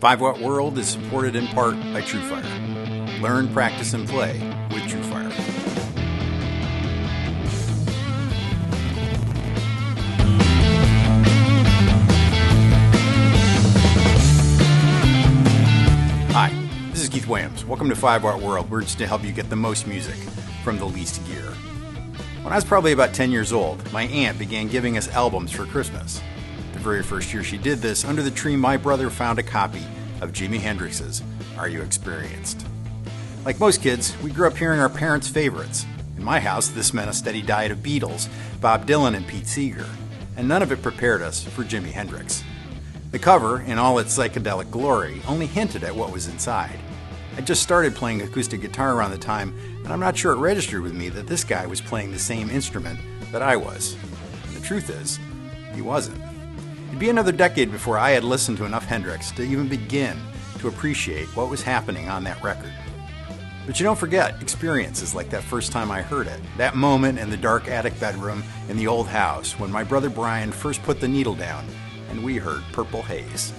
5-Watt World is supported in part by TrueFire. Learn, practice, and play with TrueFire. Hi, this is Keith Williams. Welcome to 5-Watt World. We're just to help you get the most music from the least gear. When I was probably about 10 years old, my aunt began giving us albums for Christmas. The very first year she did this, under the tree my brother found a copy of Jimi Hendrix's Are You Experienced? Like most kids, we grew up hearing our parents' favorites. In my house, this meant a steady diet of Beatles, Bob Dylan, and Pete Seeger, and none of it prepared us for Jimi Hendrix. The cover, in all its psychedelic glory, only hinted at what was inside. I just started playing acoustic guitar around the time, and I'm not sure it registered with me that this guy was playing the same instrument that I was. And the truth is, he wasn't. It'd be another decade before I had listened to enough Hendrix to even begin to appreciate what was happening on that record. But you don't forget experiences like that first time I heard it, that moment in the dark attic bedroom in the old house when my brother Brian first put the needle down and we heard Purple Haze.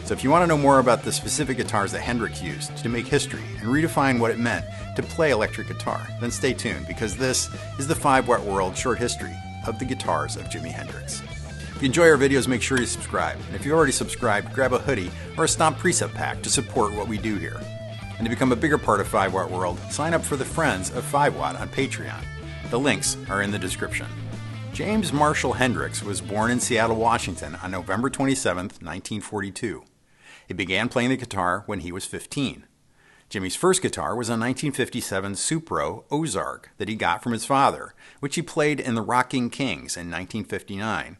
So if you want to know more about the specific guitars that Hendrix used to make history and redefine what it meant to play electric guitar, then stay tuned because this is the 5-Watt World short history of the guitars of Jimi Hendrix. If you enjoy our videos, make sure you subscribe. And if you've already subscribed, grab a hoodie or a Stomp Precept Pack to support what we do here. And to become a bigger part of 5-Watt World, sign up for the Friends of 5-Watt on Patreon. The links are in the description. James Marshall Hendrix was born in Seattle, Washington on November 27, 1942. He began playing the guitar when he was 15. Jimmy's first guitar was a 1957 Supro Ozark that he got from his father, which he played in the Rocking Kings in 1959.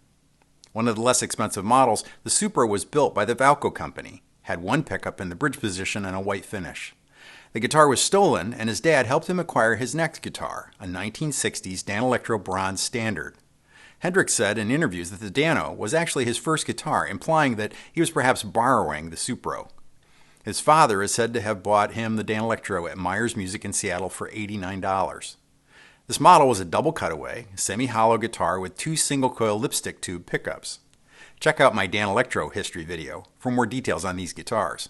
One of the less expensive models, the Supra was built by the Valco Company, had one pickup in the bridge position and a white finish. The guitar was stolen, and his dad helped him acquire his next guitar, a 1960s Danelectro Bronze Standard. Hendrix said in interviews that the Dano was actually his first guitar, implying that he was perhaps borrowing the Supro. His father is said to have bought him the Danelectro at Myers Music in Seattle for $89. This model was a double cutaway, semi-hollow guitar with two single-coil lipstick tube pickups. Check out my Danelectro history video for more details on these guitars.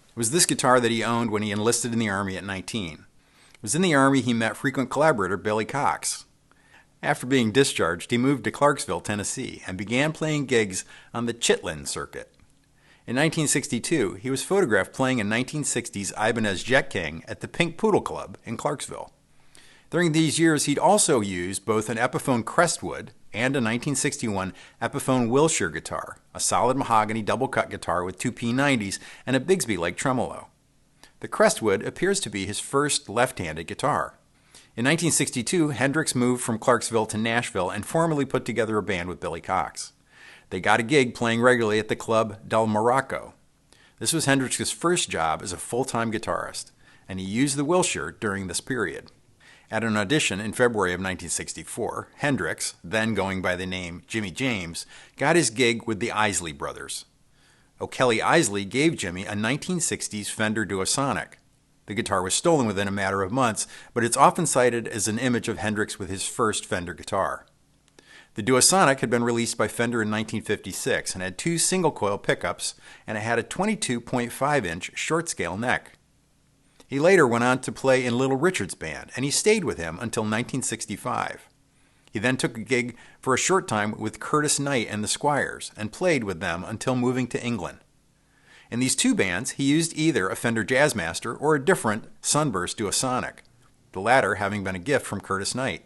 It was this guitar that he owned when he enlisted in the Army at 19. It was in the Army he met frequent collaborator Billy Cox. After being discharged, he moved to Clarksville, Tennessee, and began playing gigs on the Chitlin circuit. In 1962, he was photographed playing a 1960s Ibanez Jet King at the Pink Poodle Club in Clarksville. During these years, he'd also used both an Epiphone Crestwood and a 1961 Epiphone Wilshire guitar, a solid mahogany double-cut guitar with two P90s and a Bigsby-like tremolo. The Crestwood appears to be his first left-handed guitar. In 1962, Hendrix moved from Clarksville to Nashville and formally put together a band with Billy Cox. They got a gig playing regularly at the club Del Morocco. This was Hendrix's first job as a full-time guitarist, and he used the Wilshire during this period. At an audition in February of 1964, Hendrix, then going by the name Jimmy James, got his gig with the Isley Brothers. O'Kelly Isley gave Jimmy a 1960s Fender Duosonic. The guitar was stolen within a matter of months, but it's often cited as an image of Hendrix with his first Fender guitar. The Duosonic had been released by Fender in 1956 and had two single-coil pickups, and it had a 22.5-inch short-scale neck. He later went on to play in Little Richard's band, and he stayed with him until 1965. He then took a gig for a short time with Curtis Knight and the Squires, and played with them until moving to England. In these two bands, he used either a Fender Jazzmaster or a different Sunburst Duosonic, the latter having been a gift from Curtis Knight.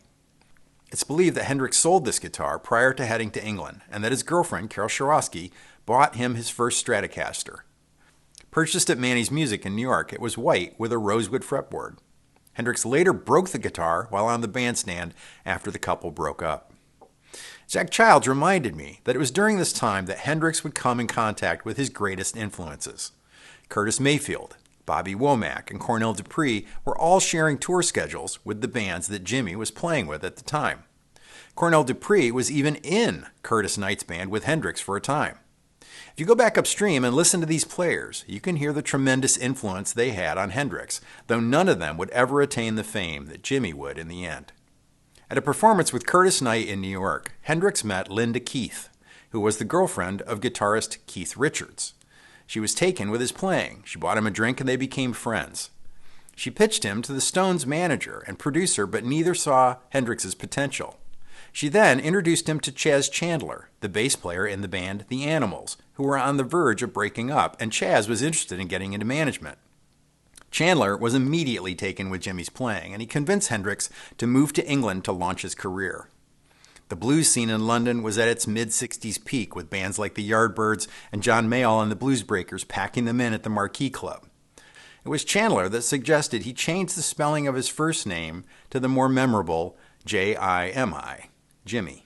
It's believed that Hendrix sold this guitar prior to heading to England, and that his girlfriend, Carol Sharosky, bought him his first Stratocaster. Purchased at Manny's Music in New York, it was white with a rosewood fretboard. Hendrix later broke the guitar while on the bandstand after the couple broke up. Jack Childs reminded me that it was during this time that Hendrix would come in contact with his greatest influences. Curtis Mayfield, Bobby Womack, and Cornell Dupree were all sharing tour schedules with the bands that Jimmy was playing with at the time. Cornell Dupree was even in Curtis Knight's band with Hendrix for a time. If you go back upstream and listen to these players, you can hear the tremendous influence they had on Hendrix, though none of them would ever attain the fame that Jimmy would in the end. At a performance with Curtis Knight in New York, Hendrix met Linda Keith, who was the girlfriend of guitarist Keith Richards. She was taken with his playing. She bought him a drink and they became friends. She pitched him to the Stones' manager and producer, but neither saw Hendrix's potential. She then introduced him to Chas Chandler, the bass player in the band The Animals, who were on the verge of breaking up, and Chas was interested in getting into management. Chandler was immediately taken with Jimi's playing, and he convinced Hendrix to move to England to launch his career. The blues scene in London was at its mid-60s peak, with bands like the Yardbirds and John Mayall and the Bluesbreakers packing them in at the Marquee Club. It was Chandler that suggested he change the spelling of his first name to the more memorable J-I-M-I, Jimi.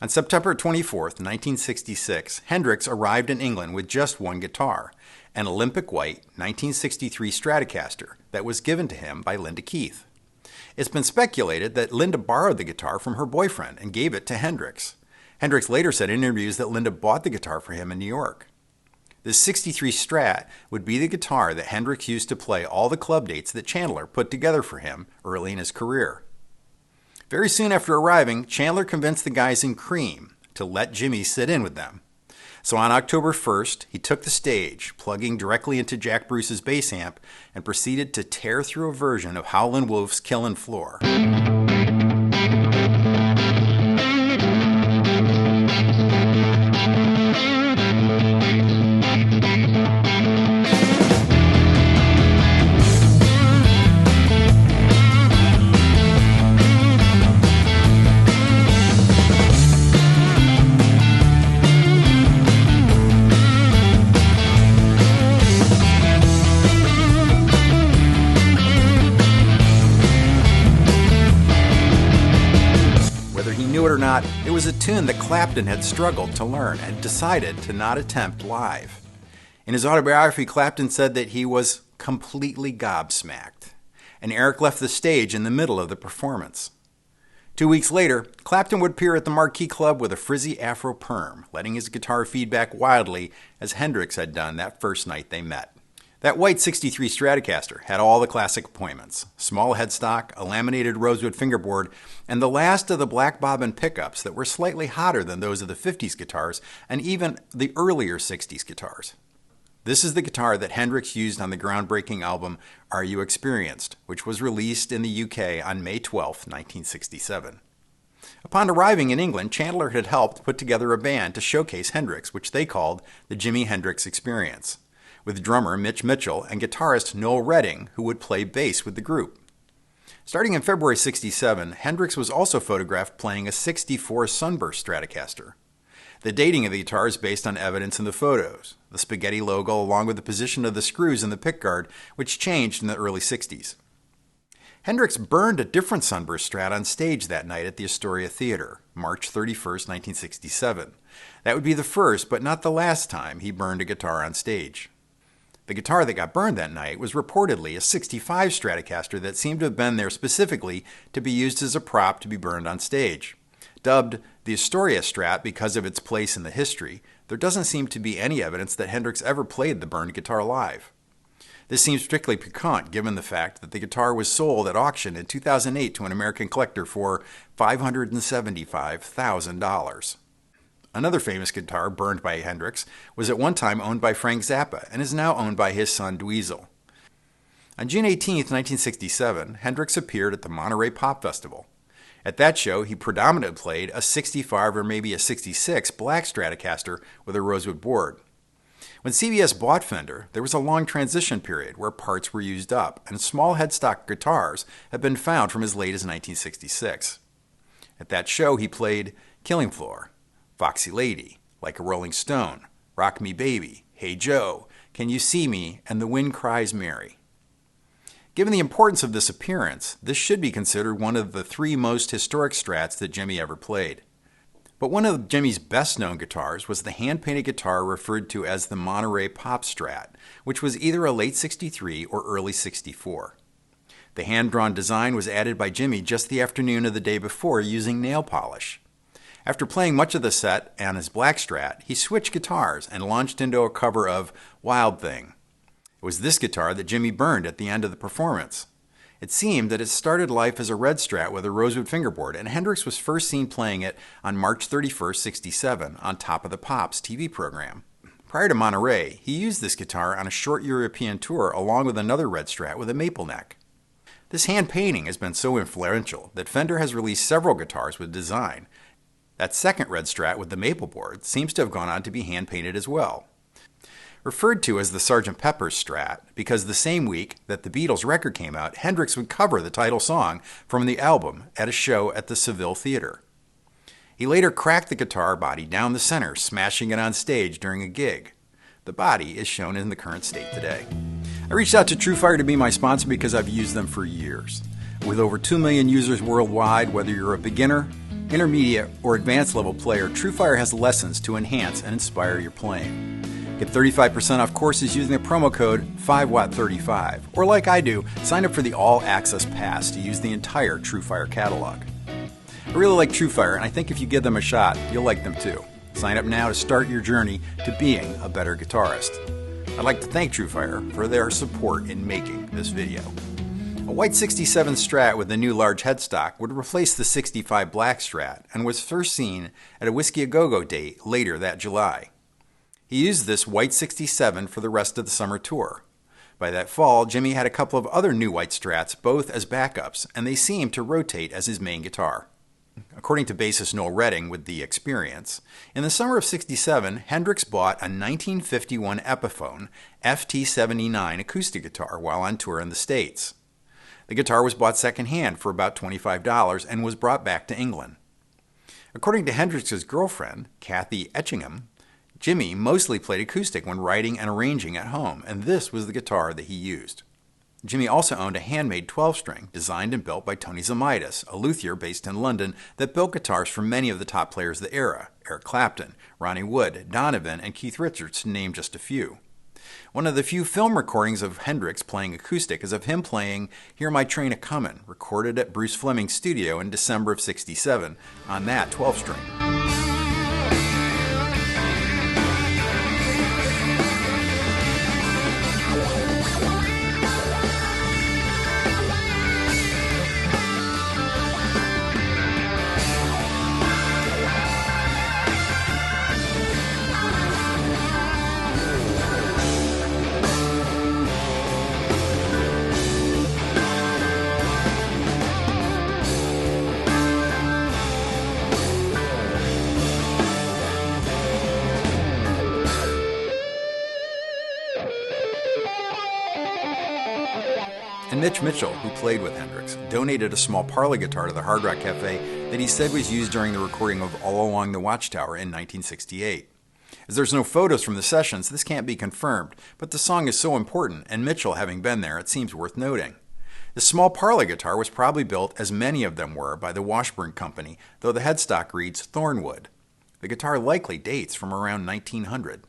On September 24, 1966, Hendrix arrived in England with just one guitar, an Olympic white 1963 Stratocaster that was given to him by Linda Keith. It's been speculated that Linda borrowed the guitar from her boyfriend and gave it to Hendrix. Hendrix later said in interviews that Linda bought the guitar for him in New York. The 63 Strat would be the guitar that Hendrix used to play all the club dates that Chandler put together for him early in his career. Very soon after arriving, Chandler convinced the guys in Cream to let Jimi sit in with them. So on October 1st, he took the stage, plugging directly into Jack Bruce's bass amp, and proceeded to tear through a version of Howlin' Wolf's Killin' Floor. Or not, it was a tune that Clapton had struggled to learn and decided to not attempt live. In his autobiography, Clapton said that he was completely gobsmacked, and Eric left the stage in the middle of the performance. 2 weeks later, Clapton would appear at the Marquee Club with a frizzy afro perm, letting his guitar feedback wildly as Hendrix had done that first night they met. That white 63 Stratocaster had all the classic appointments: small headstock, a laminated rosewood fingerboard, and the last of the black bobbin pickups that were slightly hotter than those of the 50s guitars and even the earlier 60s guitars. This is the guitar that Hendrix used on the groundbreaking album Are You Experienced, which was released in the UK on May 12, 1967. Upon arriving in England, Chandler had helped put together a band to showcase Hendrix, which they called the Jimi Hendrix Experience, with drummer Mitch Mitchell and guitarist Noel Redding, who would play bass with the group. Starting in February 1967, Hendrix was also photographed playing a 64 Sunburst Stratocaster. The dating of the guitar is based on evidence in the photos, the spaghetti logo along with the position of the screws in the pickguard, which changed in the early 60s. Hendrix burned a different Sunburst Strat on stage that night at the Astoria Theater, March 31, 1967. That would be the first, but not the last time he burned a guitar on stage. The guitar that got burned that night was reportedly a 65 Stratocaster that seemed to have been there specifically to be used as a prop to be burned on stage. Dubbed the Astoria Strat because of its place in the history, there doesn't seem to be any evidence that Hendrix ever played the burned guitar live. This seems particularly piquant given the fact that the guitar was sold at auction in 2008 to an American collector for $575,000. Another famous guitar burned by Hendrix was at one time owned by Frank Zappa and is now owned by his son Dweezil. On June 18, 1967, Hendrix appeared at the Monterey Pop Festival. At that show, he predominantly played a 65 or maybe a 66 black Stratocaster with a rosewood board. When CBS bought Fender, there was a long transition period where parts were used up, and small headstock guitars have been found from as late as 1966. At that show, he played Killing Floor, Foxy Lady, Like a Rolling Stone, Rock Me Baby, Hey Joe, Can You See Me, and The Wind Cries Mary. Given the importance of this appearance, this should be considered one of the three most historic Strats that Jimi ever played. But one of Jimi's best-known guitars was the hand-painted guitar referred to as the Monterey Pop Strat, which was either a late 63 or early 64. The hand-drawn design was added by Jimi just the afternoon of the day before using nail polish. After playing much of the set on his black Strat, he switched guitars and launched into a cover of Wild Thing. It was this guitar that Jimi burned at the end of the performance. It seemed that it started life as a red Strat with a rosewood fingerboard, and Hendrix was first seen playing it on March 31, 1967, on Top of the Pops TV program. Prior to Monterey, he used this guitar on a short European tour along with another red Strat with a maple neck. This hand painting has been so influential that Fender has released several guitars with design. That second red Strat with the maple board seems to have gone on to be hand painted as well. Referred to as the Sgt. Pepper's Strat because the same week that the Beatles record came out, Hendrix would cover the title song from the album at a show at the Seville Theater. He later cracked the guitar body down the center, smashing it on stage during a gig. The body is shown in the current state today. I reached out to TrueFire to be my sponsor because I've used them for years. With over 2 million users worldwide, whether you're a beginner, intermediate, or advanced level player, TrueFire has lessons to enhance and inspire your playing. Get 35% off courses using the promo code 5watt35, or like I do, sign up for the All Access Pass to use the entire TrueFire catalog. I really like TrueFire, and I think if you give them a shot, you'll like them too. Sign up now to start your journey to being a better guitarist. I'd like to thank TrueFire for their support in making this video. A white 67 Strat with a new large headstock would replace the 65 black Strat and was first seen at a Whiskey A Go-Go date later that July. He used this white 67 for the rest of the summer tour. By that fall, Jimi had a couple of other new white Strats, both as backups, and they seemed to rotate as his main guitar. According to bassist Noel Redding with The Experience, in the summer of '67, Hendrix bought a 1951 Epiphone FT79 acoustic guitar while on tour in the States. The guitar was bought secondhand for about $25 and was brought back to England. According to Hendrix's girlfriend, Kathy Etchingham, Jimi mostly played acoustic when writing and arranging at home, and this was the guitar that he used. Jimi also owned a handmade 12-string, designed and built by Tony Zamitis, a luthier based in London that built guitars for many of the top players of the era, Eric Clapton, Ronnie Wood, Donovan, and Keith Richards, to name just a few. One of the few film recordings of Hendrix playing acoustic is of him playing Hear My Train A-Comin', recorded at Bruce Fleming's studio in December of '67 on that 12-string. And Mitch Mitchell, who played with Hendrix, donated a small parlor guitar to the Hard Rock Cafe that he said was used during the recording of All Along the Watchtower in 1968. As there's no photos from the sessions, this can't be confirmed, but the song is so important, and Mitchell having been there, it seems worth noting. The small parlor guitar was probably built, as many of them were, by the Washburn Company, though the headstock reads Thornwood. The guitar likely dates from around 1900.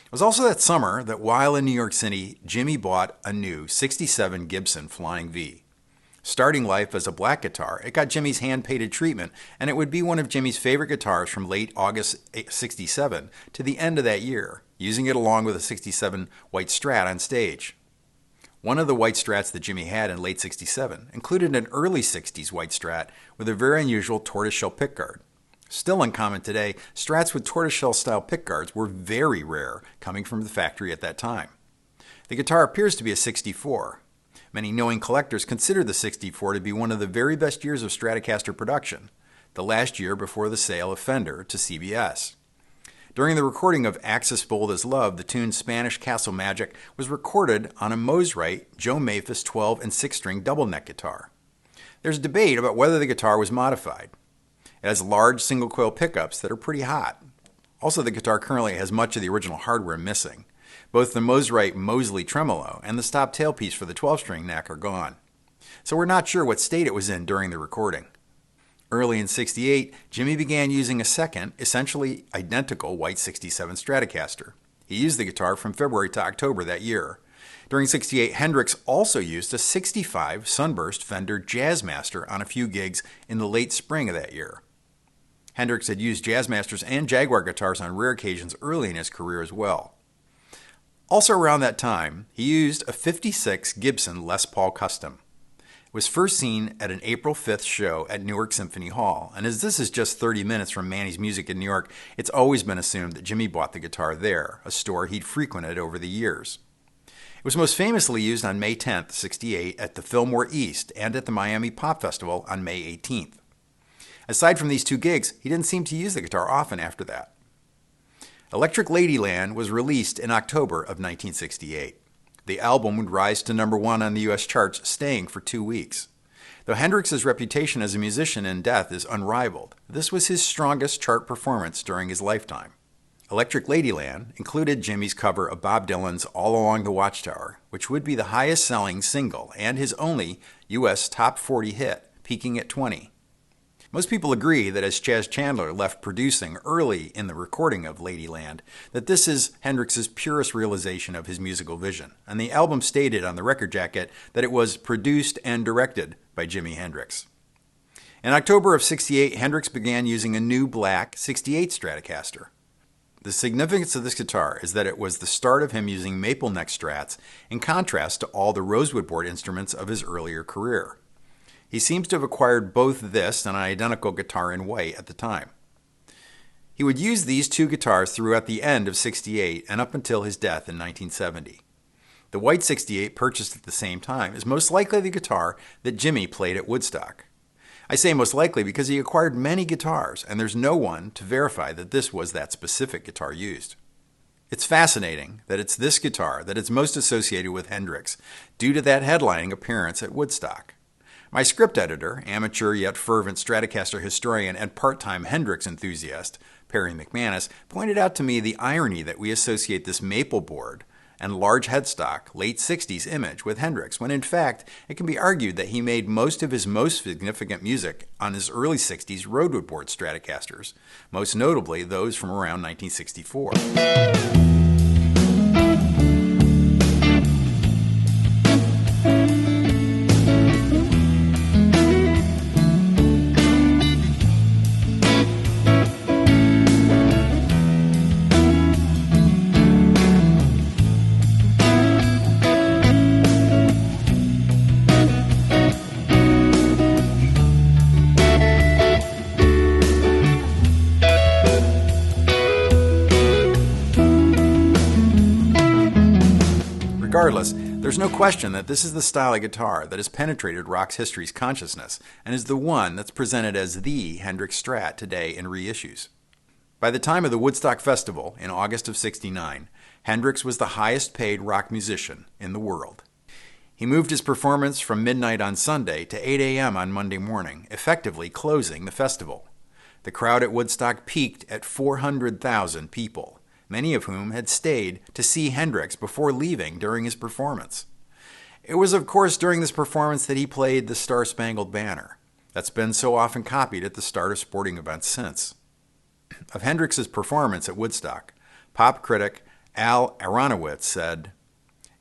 It was also that summer that while in New York City, Jimi bought a new '67 Gibson Flying V. Starting life as a black guitar, it got Jimi's hand-painted treatment, and it would be one of Jimi's favorite guitars from late August '67 to the end of that year, using it along with a '67 white Strat on stage. One of the white Strats that Jimi had in late '67 included an early '60s white Strat with a very unusual tortoiseshell pickguard. Still uncommon today, Strats with tortoiseshell-style pickguards were very rare, coming from the factory at that time. The guitar appears to be a '64. Many knowing collectors consider the '64 to be one of the very best years of Stratocaster production, the last year before the sale of Fender to CBS. During the recording of Axis Bold as Love, the tune Spanish Castle Magic was recorded on a Mosrite Joe Maphis 12 and 6-string double neck guitar. There's debate about whether the guitar was modified. It has large single coil pickups that are pretty hot. Also, the guitar currently has much of the original hardware missing. Both the Mosrite Mosley tremolo and the stop tailpiece for the 12-string neck are gone. So we're not sure what state it was in during the recording. Early in '68, Jimi began using a second, essentially identical white '67 Stratocaster. He used the guitar from February to October that year. During '68, Hendrix also used a '65 Sunburst Fender Jazzmaster on a few gigs in the late spring of that year. Hendrix had used Jazzmasters and Jaguar guitars on rare occasions early in his career as well. Also around that time, he used a '56 Gibson Les Paul Custom. was first seen at an April 5th show at Newark Symphony Hall, and as this is just 30 minutes from Manny's Music in New York, it's always been assumed that Jimi bought the guitar there, a store he'd frequented over the years. It was most famously used on May 10th, '68 at the Fillmore East and at the Miami Pop Festival on May 18th. Aside from these two gigs, he didn't seem to use the guitar often after that. Electric Ladyland was released in October of 1968. The album would rise to number 1 on the U.S. charts, staying for 2 weeks. Though Hendrix's reputation as a musician in death is unrivaled, this was his strongest chart performance during his lifetime. Electric Ladyland included Jimi's cover of Bob Dylan's All Along the Watchtower, which would be the highest-selling single and his only U.S. top 40 hit, peaking at 20. Most people agree that as Chas Chandler left producing early in the recording of Ladyland, that this is Hendrix's purest realization of his musical vision, and the album stated on the record jacket that it was produced and directed by Jimi Hendrix. In October of '68, Hendrix began using a new black '68 Stratocaster. The significance of this guitar is that it was the start of him using maple neck strats in contrast to all the rosewood board instruments of his earlier career. He seems to have acquired both this and an identical guitar in white at the time. He would use these two guitars throughout the end of '68 and up until his death in 1970. The white '68 purchased at the same time is most likely the guitar that Jimi played at Woodstock. I say most likely because he acquired many guitars and there's no one to verify that this was that specific guitar used. It's fascinating that it's this guitar that is most associated with Hendrix due to that headlining appearance at Woodstock. My script editor, amateur yet fervent Stratocaster historian and part-time Hendrix enthusiast, Perry McManus, pointed out to me the irony that we associate this maple board and large headstock late 60s image with Hendrix, when in fact it can be argued that he made most of his most significant music on his early 60s rosewood board Stratocasters, most notably those from around 1964. Regardless, there's no question that this is the style of guitar that has penetrated rock's history's consciousness and is the one that's presented as the Hendrix Strat today in reissues. By the time of the Woodstock Festival in August of '69, Hendrix was the highest paid rock musician in the world. He moved his performance from midnight on Sunday to 8 a.m. on Monday morning, effectively closing the festival. The crowd at Woodstock peaked at 400,000 people, many of whom had stayed to see Hendrix before leaving during his performance. It was, of course, during this performance that he played the Star-Spangled Banner, that's been so often copied at the start of sporting events since. Of Hendrix's performance at Woodstock, pop critic Al Aronowitz said,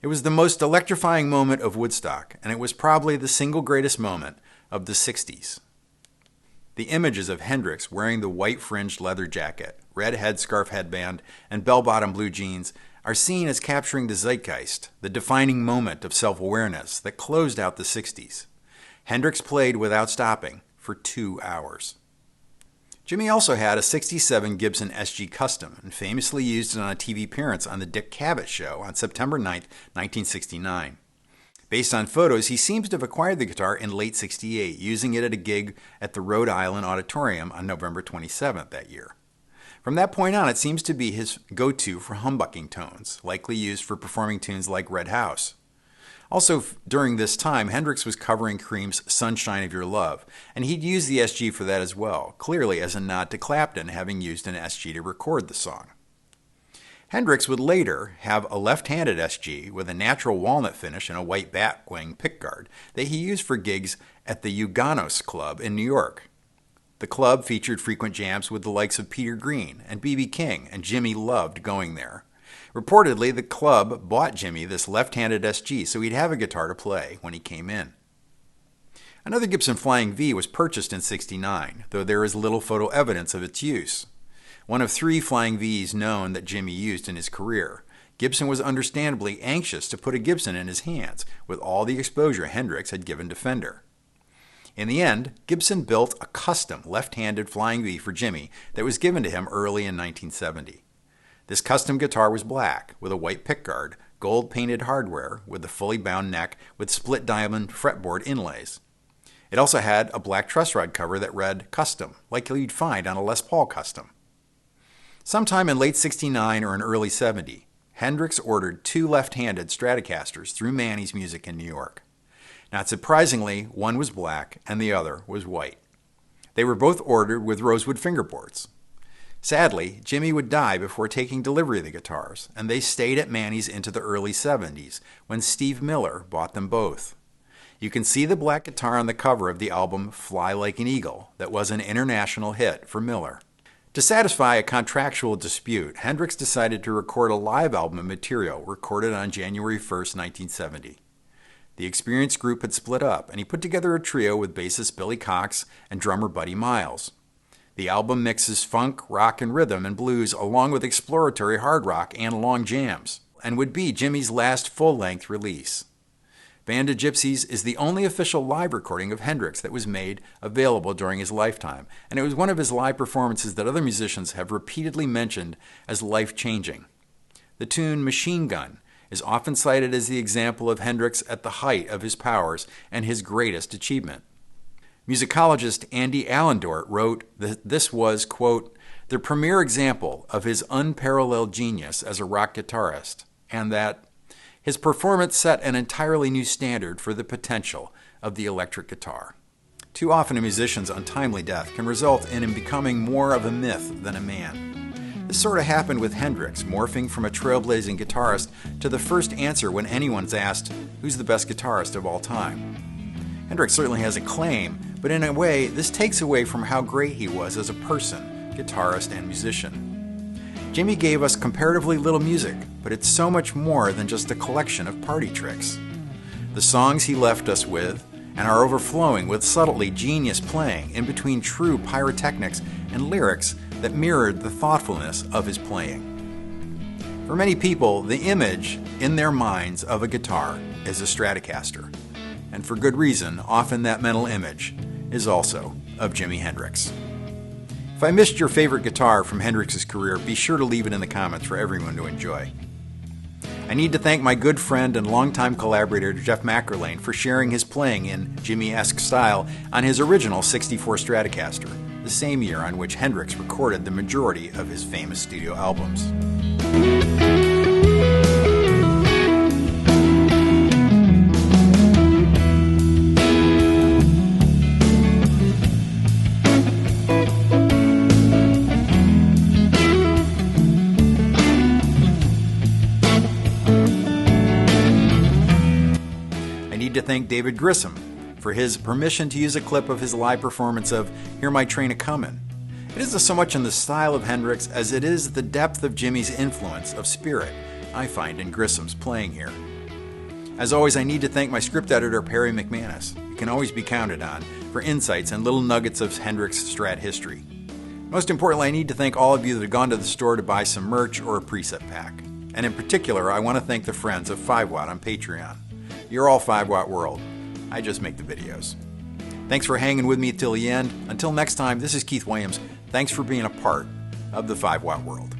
"It was the most electrifying moment of Woodstock, and it was probably the single greatest moment of the '60s. The images of Hendrix wearing the white fringed leather jacket, red headscarf headband, and bell-bottom blue jeans are seen as capturing the zeitgeist, the defining moment of self-awareness that closed out the '60s. Hendrix played without stopping for 2 hours." Jimi also had a '67 Gibson SG Custom and famously used it on a TV appearance on the Dick Cavett Show on September 9, 1969. Based on photos, he seems to have acquired the guitar in late '68, using it at a gig at the Rhode Island Auditorium on November 27th that year. From that point on, it seems to be his go-to for humbucking tones, likely used for performing tunes like Red House. Also, during this time, Hendrix was covering Cream's Sunshine of Your Love, and he'd used the SG for that as well, clearly as a nod to Clapton having used an SG to record the song. Hendrix would later have a left-handed SG with a natural walnut finish and a white batwing pickguard that he used for gigs at the Uganos Club in New York. The club featured frequent jams with the likes of Peter Green and B.B. King, and Jimi loved going there. Reportedly, the club bought Jimi this left-handed SG so he'd have a guitar to play when he came in. Another Gibson Flying V was purchased in '69, though there is little photo evidence of its use. One of 3 Flying Vs known that Jimi used in his career, Gibson was understandably anxious to put a Gibson in his hands with all the exposure Hendrix had given to Fender. In the end, Gibson built a custom left-handed Flying V for Jimi that was given to him early in 1970. This custom guitar was black, with a white pickguard, gold-painted hardware, with the fully bound neck with split diamond fretboard inlays. It also had a black truss rod cover that read Custom, like you'd find on a Les Paul Custom. Sometime in late '69 or in early '70, Hendrix ordered 2 left-handed Stratocasters through Manny's Music in New York. Not surprisingly, one was black and the other was white. They were both ordered with rosewood fingerboards. Sadly, Jimi would die before taking delivery of the guitars, and they stayed at Manny's into the early '70s, when Steve Miller bought them both. You can see the black guitar on the cover of the album Fly Like an Eagle that was an international hit for Miller. To satisfy a contractual dispute, Hendrix decided to record a live album of material recorded on January 1st, 1970. The experienced group had split up, and he put together a trio with bassist Billy Cox and drummer Buddy Miles. The album mixes funk, rock, and rhythm and blues along with exploratory hard rock and long jams, and would be Jimi's last full-length release. Band of Gypsys is the only official live recording of Hendrix that was made available during his lifetime, and it was one of his live performances that other musicians have repeatedly mentioned as life-changing. The tune Machine Gun is often cited as the example of Hendrix at the height of his powers and his greatest achievement. Musicologist Andy Allendort wrote that this was, quote, the premier example of his unparalleled genius as a rock guitarist, and that his performance set an entirely new standard for the potential of the electric guitar. Too often a musician's untimely death can result in him becoming more of a myth than a man. This sort of happened with Hendrix, morphing from a trailblazing guitarist to the first answer when anyone's asked, who's the best guitarist of all time? Hendrix certainly has a claim, but in a way, this takes away from how great he was as a person, guitarist, and musician. Jimi gave us comparatively little music, but it's so much more than just a collection of party tricks. The songs he left us with, and are overflowing with subtly genius playing in between true pyrotechnics and lyrics that mirrored the thoughtfulness of his playing. For many people, the image in their minds of a guitar is a Stratocaster, and for good reason, often that mental image is also of Jimi Hendrix. If I missed your favorite guitar from Hendrix's career, be sure to leave it in the comments for everyone to enjoy. I need to thank my good friend and longtime collaborator Jeff McErlane for sharing his playing in Jimi-esque style on his original '64 Stratocaster, the same year on which Hendrix recorded the majority of his famous studio albums. To thank David Grissom for his permission to use a clip of his live performance of Hear My Train A-Comin'. It isn't so much in the style of Hendrix as it is the depth of Jimi's influence of spirit I find in Grissom's playing here. As always, I need to thank my script editor Perry McManus. You can always be counted on for insights and little nuggets of Hendrix Strat history. Most importantly, I need to thank all of you that have gone to the store to buy some merch or a preset pack. And in particular, I want to thank the friends of 5 Watt on Patreon. You're all 5 Watt World. I just make the videos. Thanks for hanging with me till the end. Until next time, this is Keith Williams. Thanks for being a part of the 5 Watt World.